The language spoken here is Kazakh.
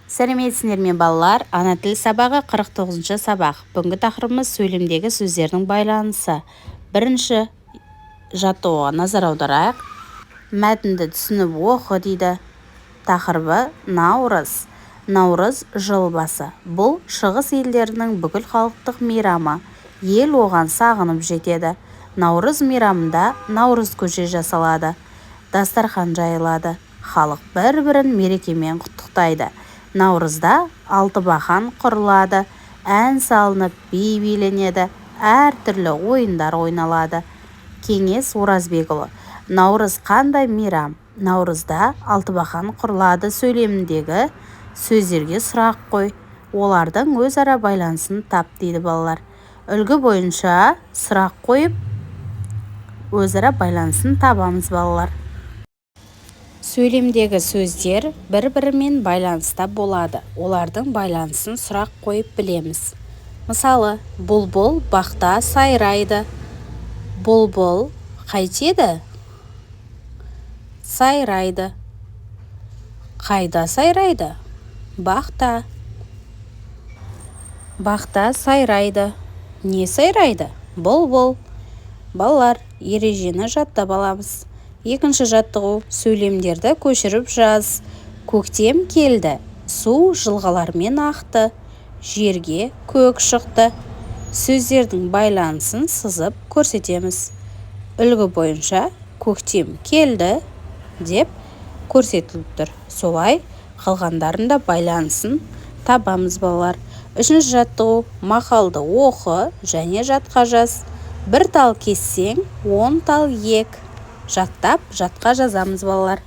Сәлеметсіздер ме балалар? Ана тіл сабағы 49-шы сабақ. Бүгінгі тақырыбымыз сөйлемдегі сөздердің байланысы. Бірінші жаттығуға назар аударайық. Мәтінді түсініп оқы дейді. Тақырыбы Наурыз. Наурыз жыл басы. Бұл шығыс елдерінің бүкіл халықтық мейрамы. Ел оған сағынып жетеді. Наурыз мейрамында наурыз көже жасалады. Дастархан жайылады. Халық бір-бірін мерекемен құттықтайды. Наурызда алтыбақан құрылады, ән салынып, би биленеді, әртүрлі ойындар ойналады. Кеңес Оразбекұлы. Наурыз қандай мейрам? Наурызда алтыбақан құрылады сөйлеміндегі сөздерге сұрақ қой. Олардың өзара байланысын тап дейді балалар. Үлгі бойынша сұрақ қойып, өзара байланысын табамыз балалар. Сөйлемдегі сөздер бір-бірімен байланыста болады. Олардың байланысын сұрақ қойып білеміз. Мысалы, бұлбұл бақта сайрайды. Бұлбұл қайтеді? Сайрайды. Қайда сайрайды? Бақта. Бақта сайрайды. Не сайрайды? Бұлбұл. Балалар, ережені жаттап аламыз. Екінші жаттығу, сөйлемдерді көшіріп жаз. Көктем келді, су жылғалармен ақты, жерге көк шықты. Сөздердің байланысын сызып көрсетеміз. Үлгі бойынша көктем келді деп көрсетіліп тұр. Солай қалғандарында байланысын табамыз балалар. Үшінші жаттығу, мақалды оқы және жатқа жаз. Бір тал кессең, 10 тал ек. Жаттап, жатқа жазамыз балалар.